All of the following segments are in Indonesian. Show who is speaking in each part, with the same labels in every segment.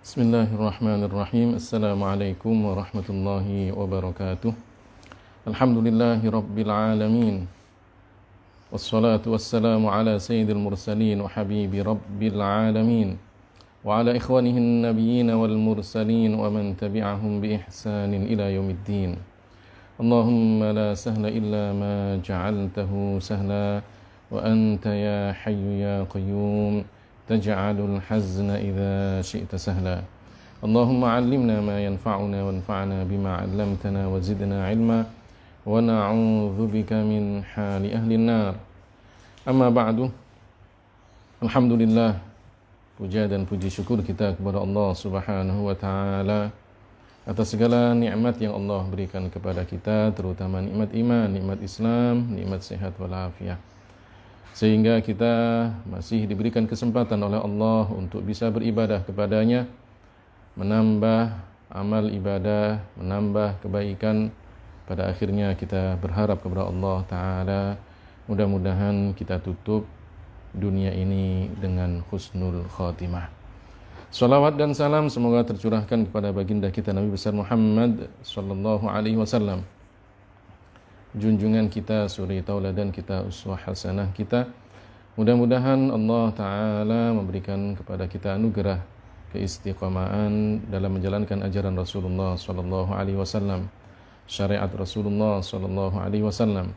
Speaker 1: Bismillahirrahmanirrahim. Assalamualaikum warahmatullahi wabarakatuh. Alhamdulillahi rabbil alamin. Wassalatu wassalamu ala sayyidil mursalin wa habibi rabbil alamin. Wa ala ikhwanihin nabiyyin wal mursalin wa man tabi'ahum bi ihsanin ila yaumiddin. Allahumma la sahla illa ma ja'altahu sahla wa anta ya hayyu ya qayyum taj'alul hazna idza syi'ta sahla. Allahumma 'allimna ma yanfa'una wanfa'na bima 'allamtana wa zidna 'ilma wa na'udzubika min hali ahli nar. Amma ba'du. Alhamdulillah, puja dan puji syukur kita kepada Allah Subhanahu wa taala atas segala nikmat yang Allah berikan kepada kita, terutama nikmat iman, nikmat Islam, nikmat sehat walafiat. Sehingga kita masih diberikan kesempatan oleh Allah untuk bisa beribadah kepadanya, menambah amal ibadah, menambah kebaikan. Pada akhirnya kita berharap kepada Allah Ta'ala, mudah-mudahan kita tutup dunia ini dengan husnul khatimah. Salawat dan salam semoga tercurahkan kepada baginda kita Nabi besar Muhammad sallallahu alaihi wasallam, junjungan kita, suri tauladan kita, uswah hasanah kita. Mudah-mudahan Allah Ta'ala memberikan kepada kita anugerah keistiqamaan dalam menjalankan ajaran Rasulullah sallallahu alaihi wasallam, syariat Rasulullah sallallahu alaihi wasallam.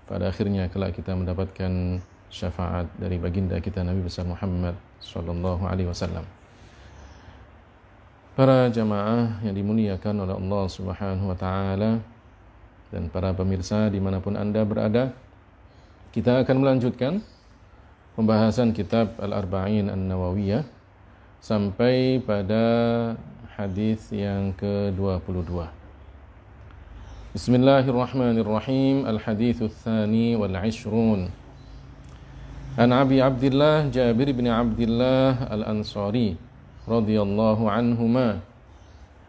Speaker 1: Pada akhirnya kelak kita mendapatkan syafaat dari baginda kita Nabi besar Muhammad sallallahu alaihi wasallam. Para jamaah yang dimuliakan oleh Allah Subhanahu wa taala dan para pemirsa dimanapun Anda berada, kita akan melanjutkan pembahasan kitab Al-Arba'in An-Nawawiyah sampai pada hadis yang ke-22. Bismillahirrahmanirrahim. Al-haditsu tsani wal 'ishrun. An Abi Abdillah Jabir bin Abdillah Al-Ansari radhiyallahu anhuma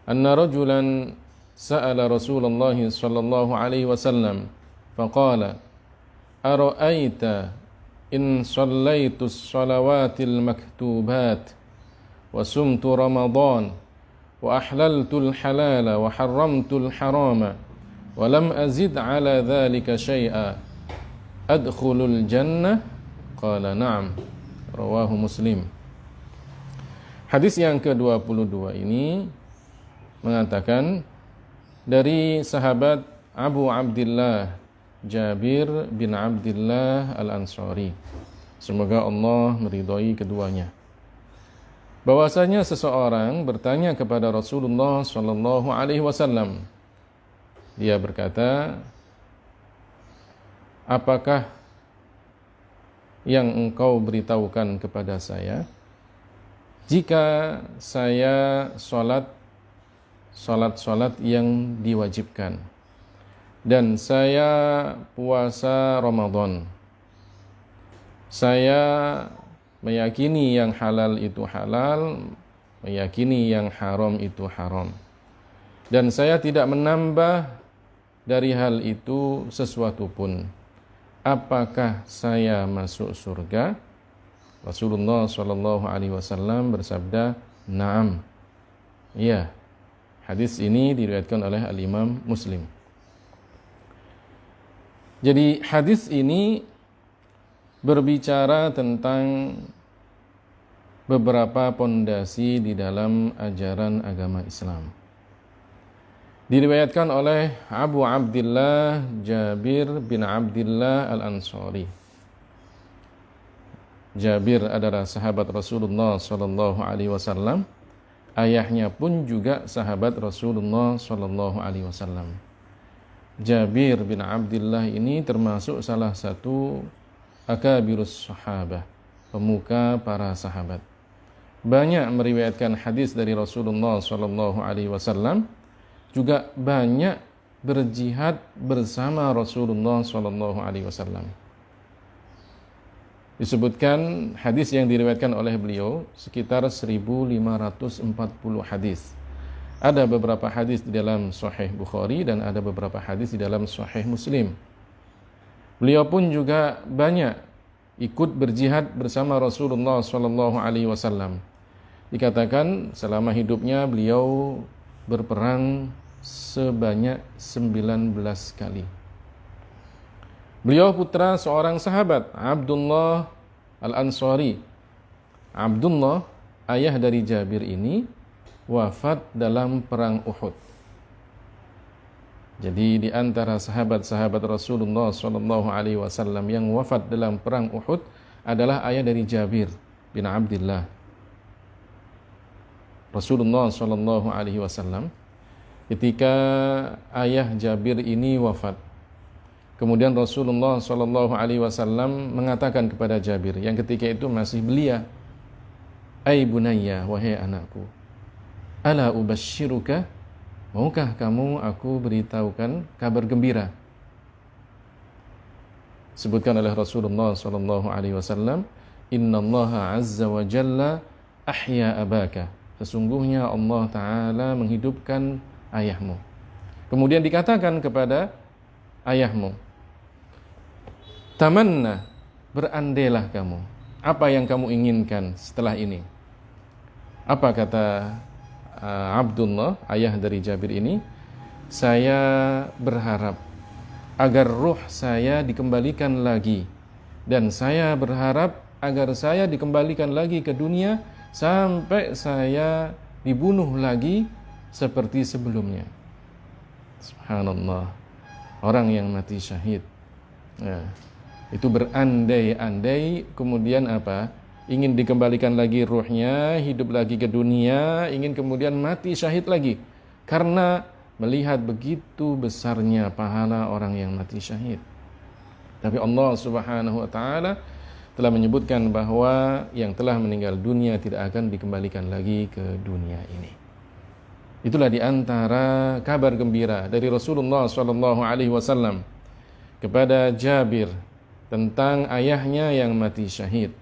Speaker 1: anna rajulan sa'ala Rasulullah sallallahu alaihi wasallam faqala ara'aita in shallaitu as-salawatil maktubat wa sumtu ramadan wa ahlaltu al-halala wa harramtu al-harama wa lam azid ala dhalika shay'a adkhulul jannah qala na'am. Rawahu Muslim. Hadis yang ke-22 ini mengatakan dari sahabat Abu Abdillah Jabir bin Abdillah Al-Ansari, semoga Allah meridhai keduanya, bahwasanya seseorang bertanya kepada Rasulullah sallallahu alaihi wasallam. Dia berkata, apakah yang engkau beritahukan kepada saya jika saya salat yang diwajibkan dan saya puasa Ramadan, saya meyakini yang halal itu halal, meyakini yang haram itu haram, dan saya tidak menambah dari hal itu sesuatu pun, apakah saya masuk surga? Rasulullah sallallahu alaihi wasallam bersabda, "Na'am." Ya. Hadis ini diriwayatkan oleh Al-Imam Muslim. Jadi hadis ini berbicara tentang beberapa pondasi di dalam ajaran agama Islam. Diriwayatkan oleh Abu Abdillah Jabir bin Abdillah Al-Ansari. Jabir adalah sahabat Rasulullah sallallahu alaihi wasallam. Ayahnya pun juga sahabat Rasulullah sallallahu alaihi wasallam. Jabir bin Abdillah ini termasuk salah satu akabirus sahabah, pemuka para sahabat. Banyak meriwayatkan hadis dari Rasulullah sallallahu alaihi wasallam, juga banyak berjihad bersama Rasulullah sallallahu alaihi wasallam. Disebutkan hadis yang diriwayatkan oleh beliau sekitar 1540 hadis. Ada beberapa hadis di dalam Sahih Bukhari dan ada beberapa hadis di dalam Sahih Muslim. Beliau pun juga banyak ikut berjihad bersama Rasulullah sallallahu alaihi wasallam. dikatakan selama hidupnya beliau berperang sebanyak 19 kali. Beliau putra seorang sahabat, Abdullah Al-Ansari. Abdullah, ayah dari Jabir ini, wafat dalam perang Uhud. Jadi di antara sahabat-sahabat Rasulullah SAW yang wafat dalam perang Uhud adalah ayah dari Jabir bin Abdullah. Rasulullah SAW ketika ayah Jabir ini wafat, kemudian Rasulullah SAW mengatakan kepada Jabir yang ketika itu masih belia, "Ai bunayya, wahai anakku, ala ubashiruka, maukah kamu aku beritahukan kabar gembira?" Sebutkan oleh Rasulullah SAW, "Innallaha azza wa jalla ahya abaka." Sesungguhnya Allah Ta'ala menghidupkan ayahmu. Kemudian dikatakan kepada ayahmu, "Tamanna, berandailah kamu. Apa yang kamu inginkan setelah ini?" Apa kata Abdullah, ayah dari Jabir ini? "Saya berharap agar ruh saya dikembalikan lagi, dan saya berharap agar saya dikembalikan lagi ke dunia sampai saya dibunuh lagi seperti sebelumnya." Subhanallah, orang yang mati syahid, ya, itu berandai-andai, kemudian apa? Ingin dikembalikan lagi ruhnya, hidup lagi ke dunia, ingin kemudian mati syahid lagi, karena melihat begitu besarnya pahala orang yang mati syahid. Tapi Allah Subhanahu wa Ta'ala telah menyebutkan bahwa yang telah meninggal dunia tidak akan dikembalikan lagi ke dunia ini. Itulah di antara kabar gembira dari Rasulullah SAW kepada Jabir tentang ayahnya yang mati syahid.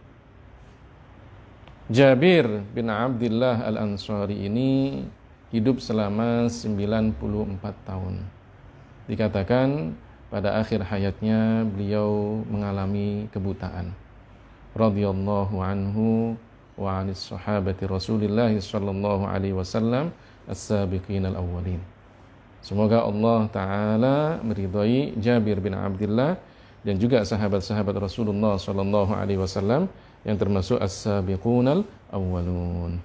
Speaker 1: Jabir bin Abdullah Al-Ansari ini hidup selama 94 tahun. Dikatakan pada akhir hayatnya beliau mengalami kebutaan. Radhiyallahu anhu wa 'anis sahabati Rasulillah sallallahu alaihi wasallam as-sabiqin al-awwalin. Semoga Allah Ta'ala meridhai Jabir bin Abdullah dan juga sahabat-sahabat Rasulullah sallallahu alaihi wasallam yang termasuk as-sabiqun al-awwalun.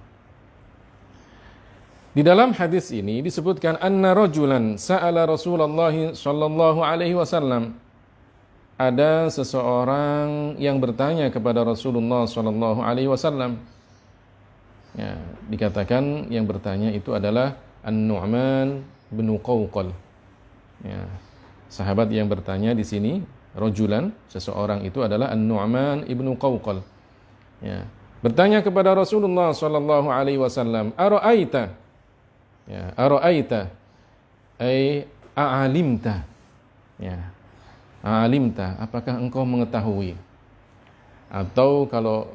Speaker 1: Di dalam hadis ini disebutkan anna rajulan sa'ala Rasulullah sallallahu alaihi wasallam. Ada seseorang yang bertanya kepada Rasulullah sallallahu alaihi wasallam. Ya, dikatakan yang bertanya itu adalah An-Nu'man bin Qawqal. Ya, sahabat yang bertanya di sini, rajulan, seseorang itu adalah An-Nu'man ibnu Qawqal. Ya, bertanya kepada Rasulullah sallallahu alaihi wasallam, "Ara'aita?" Ya, ara'aita ay a'alimta. Ya. A'alimta, apakah engkau mengetahui? Atau kalau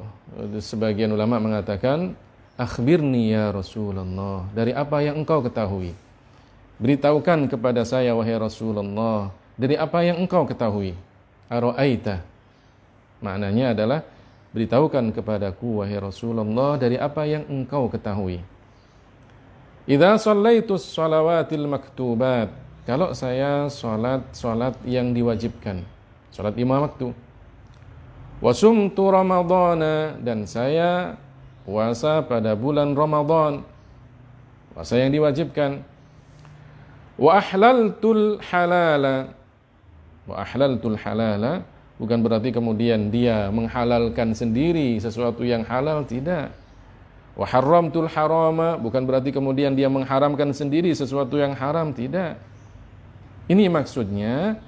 Speaker 1: sebagian ulama mengatakan, akhbirni ya Rasulullah, dari apa yang engkau ketahui? Beritahukan kepada saya wahai Rasulullah, dari apa yang engkau ketahui? Ara'aita, maknanya adalah beritahukan kepadaku wahai Rasulullah dari apa yang engkau ketahui. Idza shallaitus shalawatil maktubat, kalau saya salat yang diwajibkan, salat lima waktu. Wa sumtu ramadhana, dan saya puasa pada bulan Ramadan, puasa yang diwajibkan. Wa ahlaltul halala, wa ahlaltul halala bukan berarti kemudian dia menghalalkan sendiri sesuatu yang halal, tidak. Wa haramtul harama bukan berarti kemudian dia mengharamkan sendiri sesuatu yang haram, tidak. Ini maksudnya,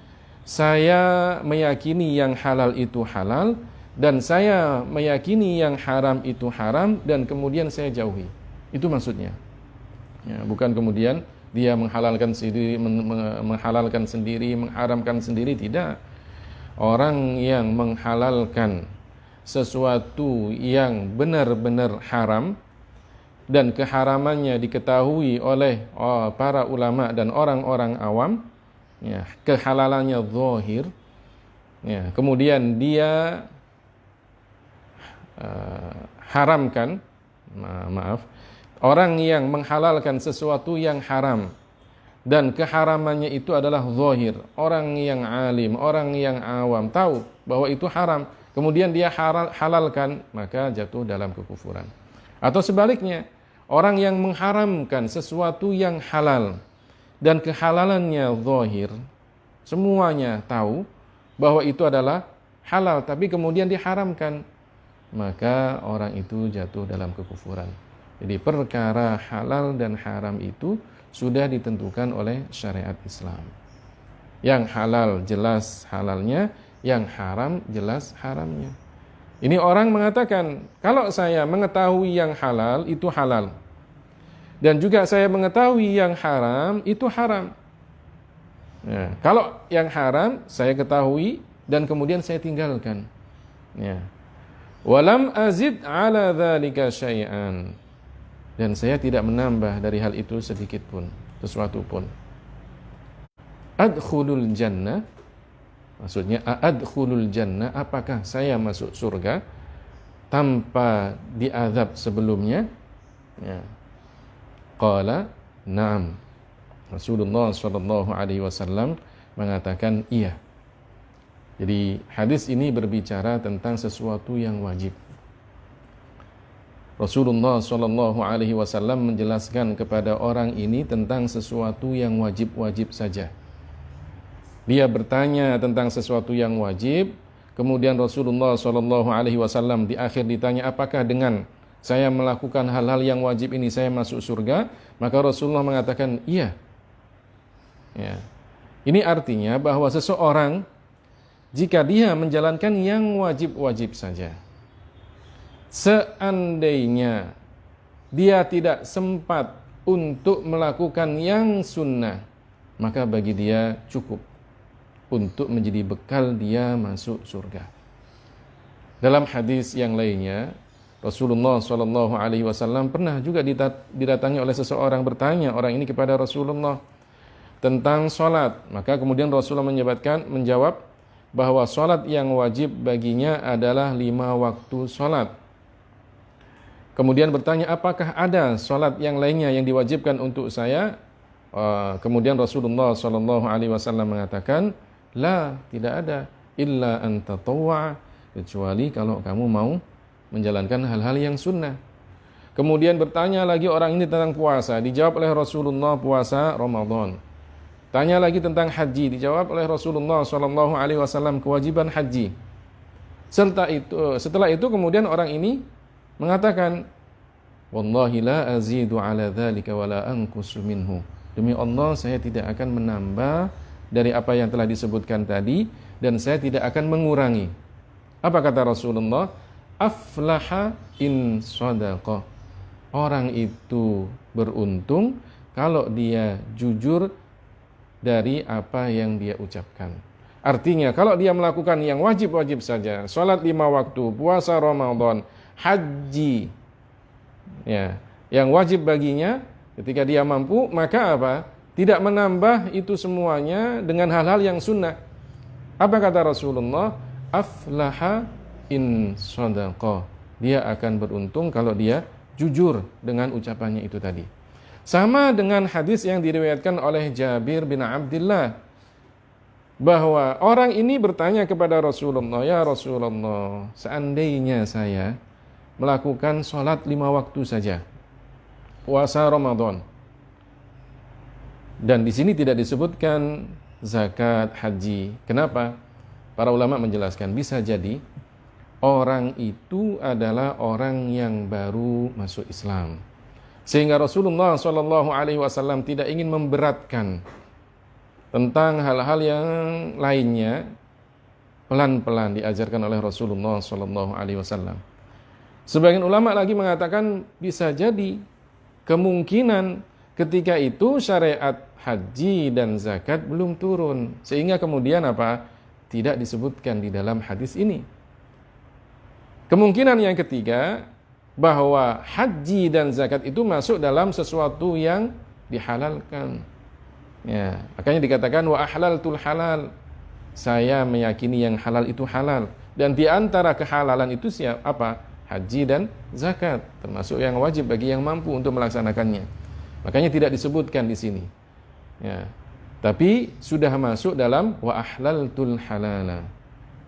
Speaker 1: saya meyakini yang halal itu halal, dan saya meyakini yang haram itu haram, dan kemudian saya jauhi. Itu maksudnya. Ya, bukan kemudian dia menghalalkan sendiri, mengharamkan sendiri, tidak. Orang yang menghalalkan sesuatu yang benar-benar haram, dan keharamannya diketahui oleh para ulama dan orang-orang awam, ya, kehalalannya zahir, ya, kemudian dia haramkan, maaf, orang yang menghalalkan sesuatu yang haram dan keharamannya itu adalah zahir, orang yang alim, orang yang awam tahu bahwa itu haram, kemudian dia halalkan, maka jatuh dalam kekufuran. Atau sebaliknya, orang yang mengharamkan sesuatu yang halal dan kehalalannya zahir, semuanya tahu bahwa itu adalah halal, tapi kemudian diharamkan, maka orang itu jatuh dalam kekufuran. Jadi perkara halal dan haram itu sudah ditentukan oleh syariat Islam. Yang halal jelas halalnya, yang haram jelas haramnya. Ini orang mengatakan, kalau saya mengetahui yang halal itu halal, dan juga saya mengetahui yang haram itu haram. Ya, kalau yang haram saya ketahui dan kemudian saya tinggalkan. Ya. Walam azid ala dzalika syai'an. Dan saya tidak menambah dari hal itu sedikit pun, sesuatu pun. Adkhulul jannah, maksudnya adkhulul jannah, apakah saya masuk surga tanpa diazab sebelumnya? Ya. Qala na'am. Rasulullah sallallahu alaihi wasallam mengatakan iya. Jadi hadis ini berbicara tentang sesuatu yang wajib. Rasulullah sallallahu alaihi wasallam menjelaskan kepada orang ini tentang sesuatu yang wajib-wajib saja. Dia bertanya tentang sesuatu yang wajib, kemudian Rasulullah sallallahu alaihi wasallam di akhir ditanya, apakah dengan saya melakukan hal-hal yang wajib ini saya masuk surga? Maka Rasulullah mengatakan iya. Ya. Ini artinya bahwa seseorang jika dia menjalankan yang wajib-wajib saja, seandainya dia tidak sempat untuk melakukan yang sunnah, maka bagi dia cukup untuk menjadi bekal dia masuk surga. Dalam hadis yang lainnya, Rasulullah SAW pernah juga didatangi oleh seseorang, bertanya orang ini kepada Rasulullah tentang sholat. Maka kemudian Rasulullah menjawab bahwa sholat yang wajib baginya adalah 5 waktu sholat. Kemudian bertanya, apakah ada sholat yang lainnya yang diwajibkan untuk saya? Kemudian Rasulullah SAW mengatakan, la, tidak ada, illa an tatawwa, kecuali kalau kamu mau menjalankan hal-hal yang sunnah. Kemudian bertanya lagi orang ini tentang puasa, dijawab oleh Rasulullah puasa Ramadan. Tanya lagi tentang haji, dijawab oleh Rasulullah SAW kewajiban haji. Setelah itu kemudian orang ini mengatakan, wallahi la azidu ala dzalika wa la anqusu minhu. Demi Allah saya tidak akan menambah dari apa yang telah disebutkan tadi, dan saya tidak akan mengurangi. Apa kata Rasulullah? Aflaha in shadaqa. Orang itu beruntung kalau dia jujur dari apa yang dia ucapkan. Artinya kalau dia melakukan yang wajib-wajib saja, sholat 5 waktu, puasa Ramadan, haji, ya, yang wajib baginya ketika dia mampu, maka apa? Tidak menambah itu semuanya dengan hal-hal yang sunnah. Apa kata Rasulullah? Aflaha in shadaqa. Dia akan beruntung kalau dia jujur dengan ucapannya itu tadi. Sama dengan hadis yang diriwayatkan oleh Jabir bin Abdullah, bahwa orang ini bertanya kepada Rasulullah, ya Rasulullah, seandainya saya melakukan sholat 5 waktu saja, puasa Ramadan, dan di sini tidak disebutkan zakat, haji. Kenapa? Para ulama menjelaskan, bisa jadi orang itu adalah orang yang baru masuk Islam, sehingga Rasulullah SAW tidak ingin memberatkan tentang hal-hal yang lainnya, pelan-pelan diajarkan oleh Rasulullah SAW. Sebagian ulama lagi mengatakan bisa jadi kemungkinan ketika itu syariat haji dan zakat belum turun, sehingga kemudian apa? Tidak disebutkan di dalam hadis ini. Kemungkinan yang ketiga, bahwa haji dan zakat itu masuk dalam sesuatu yang dihalalkan. Ya, makanya dikatakan wa ahlaltul halal. Saya meyakini yang halal itu halal, dan di antara kehalalan itu apa? haji dan zakat, termasuk yang wajib bagi yang mampu untuk melaksanakannya. Makanya tidak disebutkan di sini. Ya. Tapi sudah masuk dalam wa ahlaltul halala.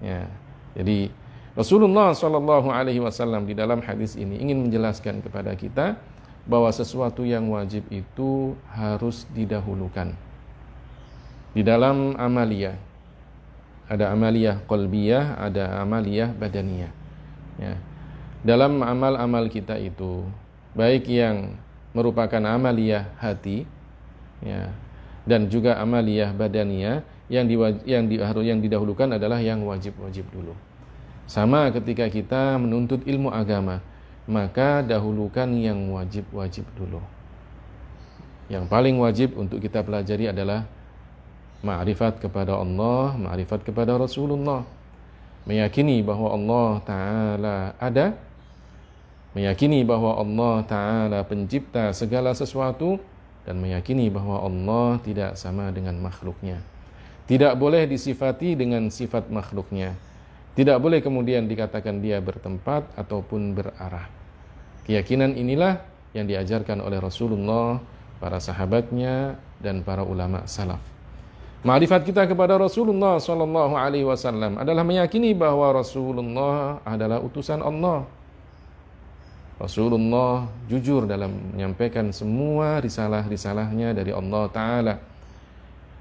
Speaker 1: Ya. Jadi Rasulullah Shallallahu Alaihi Wasallam di dalam hadis ini ingin menjelaskan kepada kita bahwa sesuatu yang wajib itu harus didahulukan. Di dalam amaliyah ada amaliyah qalbiyah, ada amaliyah badaniyah. Ya. Dalam amal-amal kita itu, baik yang merupakan amaliyah hati, ya, dan juga amaliyah badaniyah, yang didahulukan adalah yang wajib-wajib dulu. Sama ketika kita menuntut ilmu agama, maka dahulukan yang wajib-wajib dulu. Yang paling wajib untuk kita pelajari adalah ma'rifat kepada Allah, ma'rifat kepada Rasulullah. Meyakini bahwa Allah Ta'ala ada, meyakini bahwa Allah Ta'ala pencipta segala sesuatu, dan meyakini bahwa Allah tidak sama dengan makhluknya. Tidak boleh disifati dengan sifat makhluknya. Tidak boleh kemudian dikatakan dia bertempat ataupun berarah. Keyakinan inilah yang diajarkan oleh Rasulullah, para sahabatnya, dan para ulama salaf. Ma'rifat kita kepada Rasulullah Sallallahu Alaihi Wasallam adalah meyakini bahwa Rasulullah adalah utusan Allah. Rasulullah jujur dalam menyampaikan semua risalah-risalahnya dari Allah Ta'ala.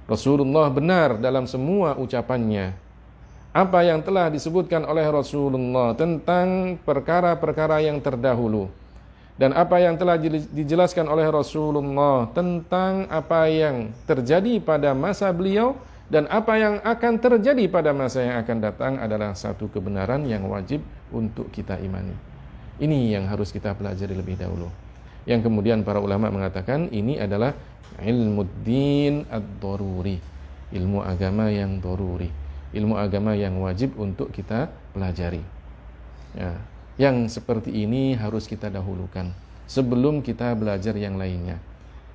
Speaker 1: Rasulullah benar dalam semua ucapannya. Apa yang telah disebutkan oleh Rasulullah tentang perkara-perkara yang terdahulu, dan apa yang telah dijelaskan oleh Rasulullah tentang apa yang terjadi pada masa beliau dan apa yang akan terjadi pada masa yang akan datang adalah satu kebenaran yang wajib untuk kita imani. Ini yang harus kita pelajari lebih dahulu. Yang kemudian para ulama mengatakan ini adalah ilmuddin ad-daruri, ilmu agama yang daruri, ilmu agama yang wajib untuk kita pelajari. Ya, yang seperti ini harus kita dahulukan sebelum kita belajar yang lainnya.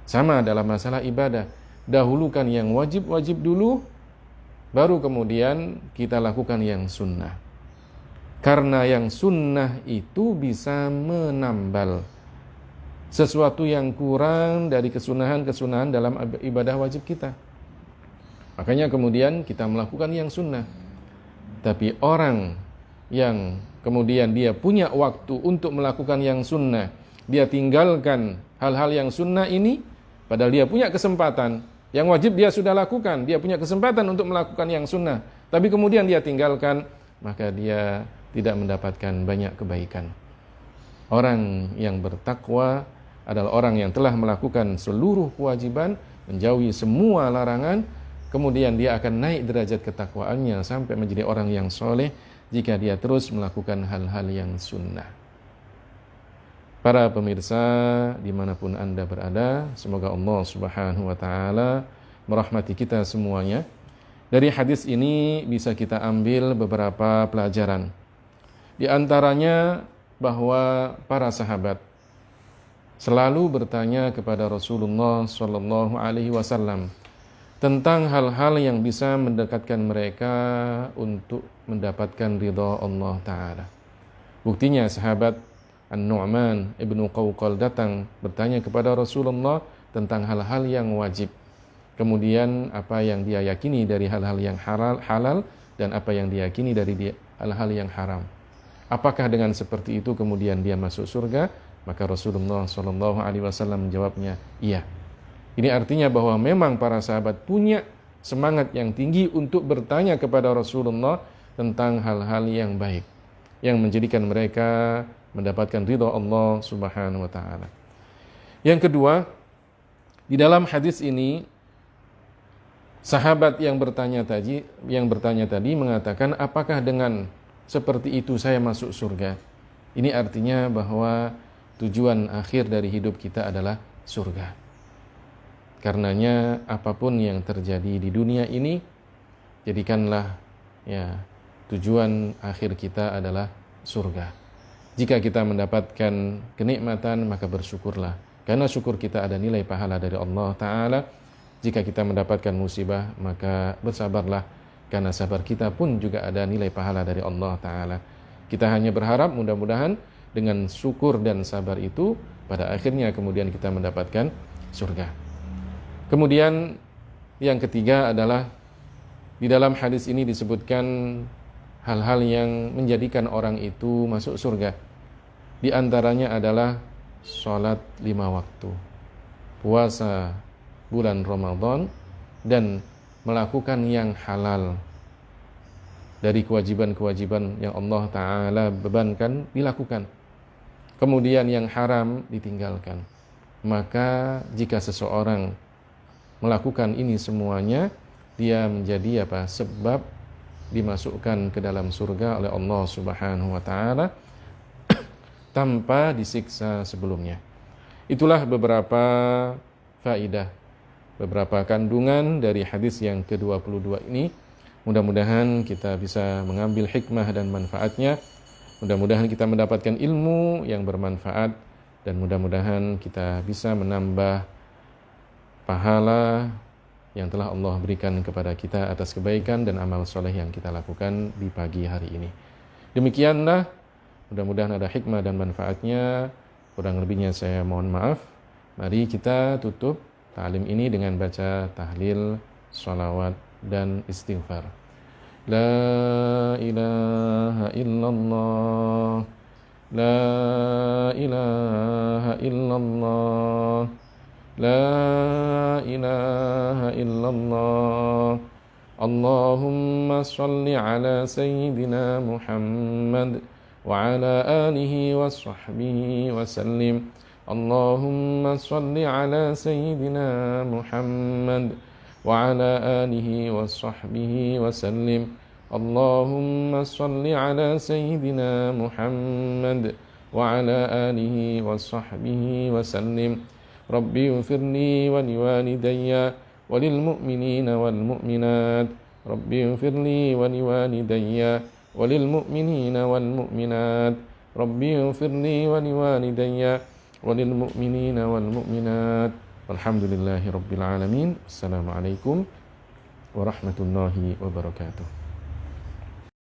Speaker 1: Sama dalam masalah ibadah, dahulukan yang wajib-wajib dulu, baru kemudian kita lakukan yang sunnah. Karena yang sunnah itu bisa menambal sesuatu yang kurang dari kesunahan-kesunahan dalam ibadah wajib kita. Makanya kemudian kita melakukan yang sunnah. Tapi orang yang kemudian dia punya waktu untuk melakukan yang sunnah, dia tinggalkan hal-hal yang sunnah ini, padahal dia punya kesempatan. Yang wajib dia sudah lakukan, dia punya kesempatan untuk melakukan yang sunnah, tapi kemudian dia tinggalkan, maka dia tidak mendapatkan banyak kebaikan. Orang yang bertakwa adalah orang yang telah melakukan seluruh kewajiban, menjauhi semua larangan, kemudian dia akan naik derajat ketakwaannya sampai menjadi orang yang soleh jika dia terus melakukan hal-hal yang sunnah. Para pemirsa dimanapun Anda berada, semoga Allah Subhanahu wa Ta'ala merahmati kita semuanya. Dari hadis ini bisa kita ambil beberapa pelajaran. Di antaranya bahwa para sahabat selalu bertanya kepada Rasulullah Shallallahu Alaihi Wasallam tentang hal-hal yang bisa mendekatkan mereka untuk mendapatkan ridha Allah Ta'ala. Buktinya sahabat An-Nu'man ibnu Qawqal datang bertanya kepada Rasulullah tentang hal-hal yang wajib. Kemudian apa yang dia yakini dari hal-hal yang halal dan apa yang dia yakini dari hal-hal yang haram. Apakah dengan seperti itu kemudian dia masuk surga? Maka Rasulullah SAW menjawabnya, iya. Ini artinya bahwa memang para sahabat punya semangat yang tinggi untuk bertanya kepada Rasulullah tentang hal-hal yang baik, yang menjadikan mereka mendapatkan ridha Allah Subhanahu wa Ta'ala. Yang kedua, di dalam hadis ini sahabat yang bertanya tadi mengatakan, apakah dengan seperti itu saya masuk surga? Ini artinya bahwa tujuan akhir dari hidup kita adalah surga. Karenanya apapun yang terjadi di dunia ini, jadikanlah ya tujuan akhir kita adalah surga. Jika kita mendapatkan kenikmatan, maka bersyukurlah. Karena syukur kita ada nilai pahala dari Allah Ta'ala. Jika kita mendapatkan musibah, maka bersabarlah. Karena sabar kita pun juga ada nilai pahala dari Allah Ta'ala. Kita hanya berharap mudah-mudahan dengan syukur dan sabar itu, pada akhirnya kemudian kita mendapatkan surga. Kemudian yang ketiga adalah di dalam hadis ini disebutkan hal-hal yang menjadikan orang itu masuk surga. Di antaranya adalah sholat 5 waktu, puasa bulan Ramadan, dan melakukan yang halal dari kewajiban-kewajiban yang Allah Ta'ala bebankan dilakukan. Kemudian yang haram ditinggalkan. Maka jika seseorang melakukan ini semuanya, dia menjadi sebab dimasukkan ke dalam surga oleh Allah Subhanahu wa Ta'ala tanpa disiksa sebelumnya. Itulah beberapa faidah, beberapa kandungan dari hadis yang ke-22 ini. Mudah-mudahan kita bisa mengambil hikmah dan manfaatnya. Mudah-mudahan kita mendapatkan ilmu yang bermanfaat, dan mudah-mudahan kita bisa menambah pahala yang telah Allah berikan kepada kita atas kebaikan dan amal soleh yang kita lakukan di pagi hari ini. Demikianlah, mudah-mudahan ada hikmah dan manfaatnya. Kurang lebihnya saya mohon maaf. Mari kita tutup ta'lim ini dengan baca tahlil, sholawat, dan istighfar. La ilaha illallah, la ilaha illallah, la ilaha illallah. Allahumma salli ala sayyidina Muhammad wa ala alihi wa sahbihi wa sallim. Allahumma salli ala sayyidina Muhammad wa ala alihi wa sahbihi wa sallim. Allahumma salli ala sayyidina Muhammad wa ala alihi wa sahbihi wa sallim. Rabbi ighfirli wa liwalidayya wa lil mu'minina wal mu'minat. Rabbi ighfirli wa liwalidayya wa lil mu'minina wal mu'minat. Rabbi ighfirli wa liwalidayya wa lil mu'minina wal mu'minat. Walhamdulillahi rabbil alamin. Assalamualaikum warahmatullahi wabarakatuh.